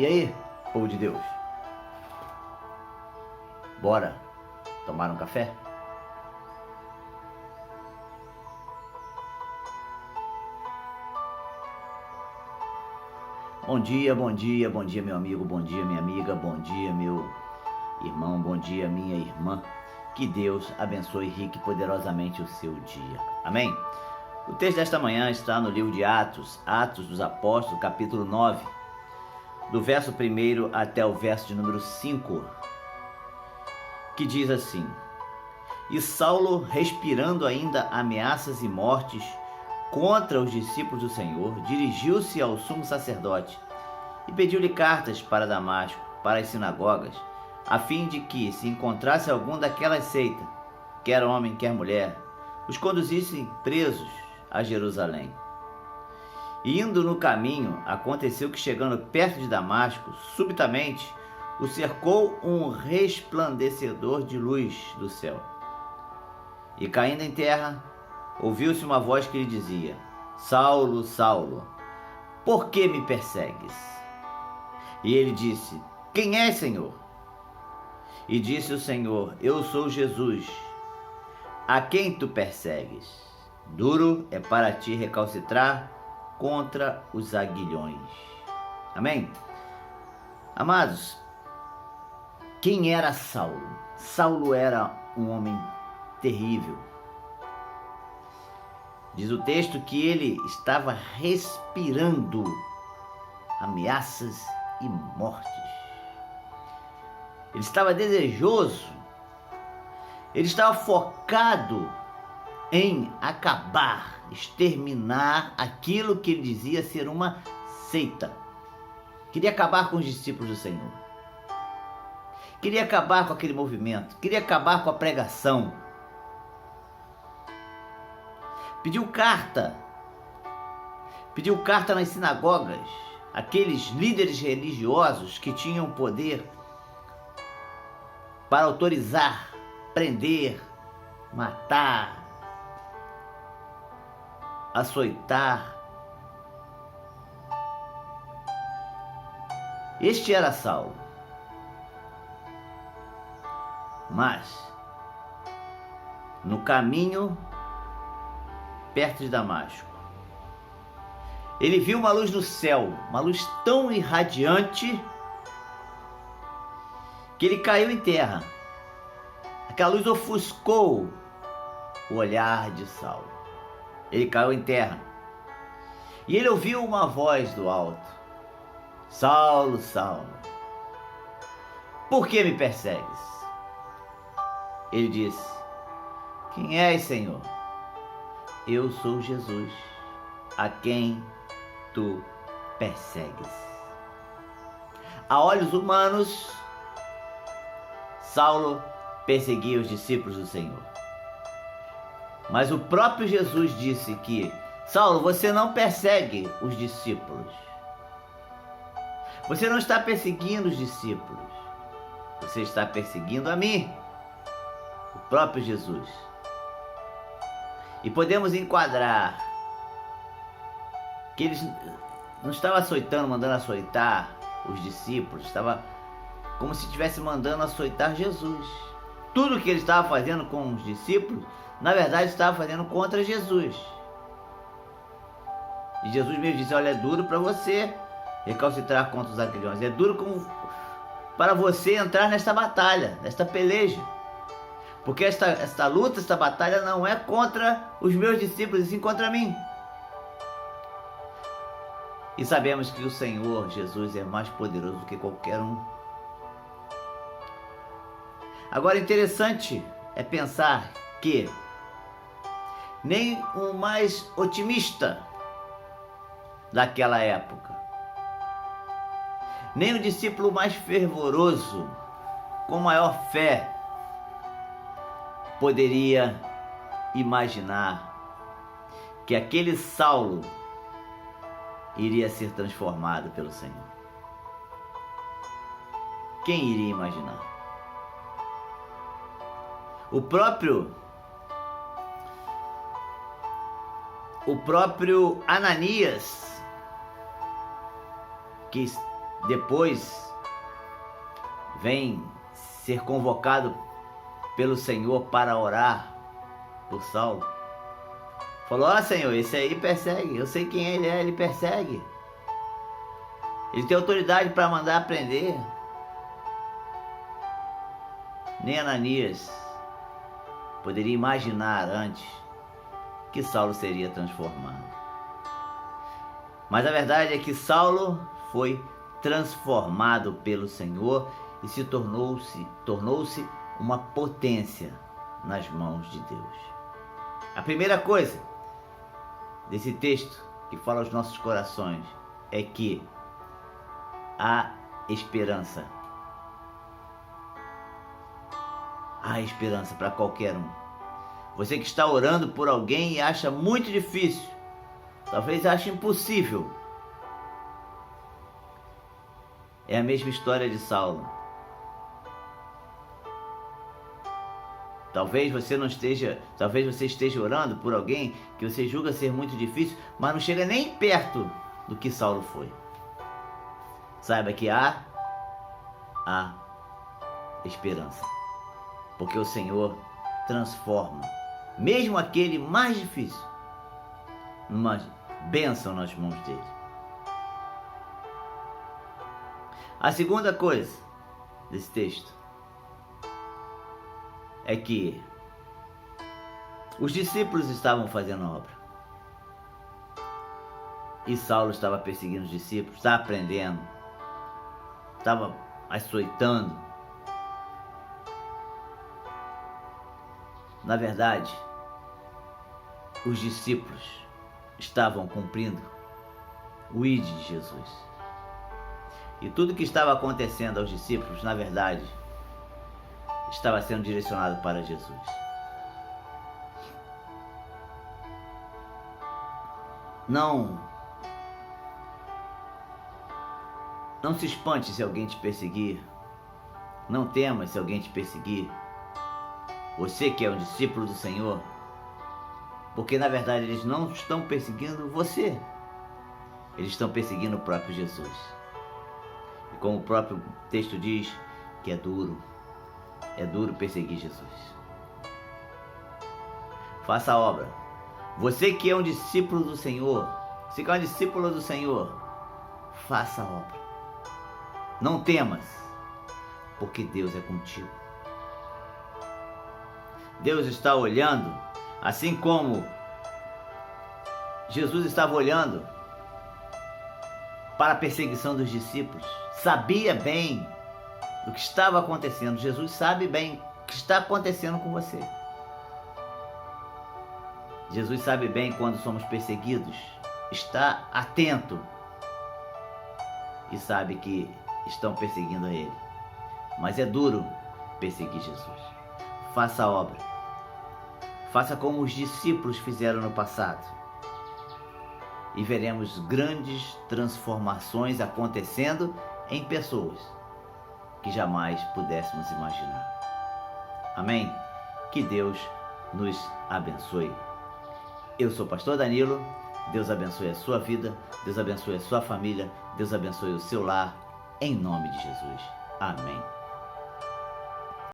E aí, povo de Deus? Bora tomar um café? Bom dia, bom dia, bom dia, meu amigo, bom dia, minha amiga, bom dia, meu irmão, bom dia, minha irmã. Que Deus abençoe rique e poderosamente o seu dia. Amém? O texto desta manhã está no livro de Atos, Atos dos Apóstolos, capítulo 9, do verso 1 até o verso de número 5, que diz assim: E Saulo, respirando ainda ameaças e mortes contra os discípulos do Senhor, dirigiu-se ao sumo sacerdote e pediu-lhe cartas para Damasco, para as sinagogas, a fim de que, se encontrasse algum daquela seita, quer homem, quer mulher, os conduzissem presos a Jerusalém. E indo no caminho, aconteceu que, chegando perto de Damasco, subitamente o cercou um resplandecedor de luz do céu. E caindo em terra, ouviu-se uma voz que lhe dizia: Saulo, Saulo, por que me persegues? E ele disse: Quem és, Senhor? E disse o Senhor: Eu sou Jesus, a quem tu persegues. Duro é para ti recalcitrar contra os aguilhões. Amém? Amados, quem era Saulo? Saulo era um homem terrível. Diz o texto que ele estava respirando ameaças e mortes. Ele estava desejoso, ele estava focado em acabar, exterminar aquilo que ele dizia ser uma seita. Queria acabar com os discípulos do Senhor. Queria acabar com aquele movimento, queria acabar com a pregação. Pediu carta nas sinagogas, aqueles líderes religiosos que tinham poder para autorizar, prender, matar, açoitar. Este era Saulo. Mas, no caminho perto de Damasco, ele viu uma luz no céu, uma luz tão irradiante que ele caiu em terra. Aquela luz ofuscou o olhar de Saulo. Ele caiu em terra. E ele ouviu uma voz do alto: Saulo, Saulo, por que me persegues? Ele disse: Quem és, Senhor? Eu sou Jesus, a quem tu persegues. A olhos humanos, Saulo perseguia os discípulos do Senhor. Mas o próprio Jesus disse que: Saulo, você não persegue os discípulos. Você não está perseguindo os discípulos. Você está perseguindo a mim. O próprio Jesus. E podemos enquadrar que eles não estavam açoitando, mandando açoitar os discípulos, estava como se estivesse mandando açoitar Jesus. Tudo que ele estava fazendo com os discípulos, na verdade, estava fazendo contra Jesus. E Jesus mesmo disse: olha, é duro para você recalcitrar contra os aguilhões, é duro para você entrar nesta batalha, nesta peleja. Porque esta luta, esta batalha não é contra os meus discípulos, e sim contra mim. E sabemos que o Senhor Jesus é mais poderoso do que qualquer um. Agora, interessante é pensar que nem o mais otimista daquela época, nem o discípulo mais fervoroso, com maior fé, poderia imaginar que aquele Saulo iria ser transformado pelo Senhor. Quem iria imaginar? O próprio Ananias, que depois vem ser convocado pelo Senhor para orar por Saulo. Falou: ó Senhor, esse aí persegue, eu sei quem ele é, ele persegue. Ele tem autoridade para mandar prender. Nem Ananias poderia imaginar antes que Saulo seria transformado. Mas a verdade é que Saulo foi transformado pelo Senhor e se tornou-se uma potência nas mãos de Deus. A primeira coisa desse texto que fala aos nossos corações é que há esperança. Há esperança para qualquer um. Você que está orando por alguém e acha muito difícil, talvez ache impossível. É a mesma história de Saulo. Talvez você esteja orando por alguém que você julga ser muito difícil, mas não chega nem perto do que Saulo foi. Saiba que há esperança, porque o Senhor transforma mesmo aquele mais difícil numa bênção nas mãos dele. A segunda coisa desse texto é que os discípulos estavam fazendo a obra e Saulo estava perseguindo os discípulos, estava aprendendo, estava açoitando. Na verdade, os discípulos estavam cumprindo o ID de Jesus. E tudo que estava acontecendo aos discípulos, na verdade, estava sendo direcionado para Jesus. Não se espante se alguém te perseguir. Não temas se alguém te perseguir. Você que é um discípulo do Senhor, porque na verdade eles não estão perseguindo você, eles estão perseguindo o próprio Jesus. E como o próprio texto diz, que é duro perseguir Jesus. Faça a obra. Você que é um discípulo do Senhor, você que é uma discípula do Senhor, faça a obra. Não temas, porque Deus é contigo. Deus está olhando, assim como Jesus estava olhando para a perseguição dos discípulos. Sabia bem do que estava acontecendo. Jesus sabe bem o que está acontecendo com você. Jesus sabe bem quando somos perseguidos. Está atento e sabe que estão perseguindo a Ele. Mas é duro perseguir Jesus. Faça a obra. Faça como os discípulos fizeram no passado. E veremos grandes transformações acontecendo em pessoas que jamais pudéssemos imaginar. Amém? Que Deus nos abençoe. Eu sou o pastor Danilo. Deus abençoe a sua vida. Deus abençoe a sua família. Deus abençoe o seu lar. Em nome de Jesus. Amém.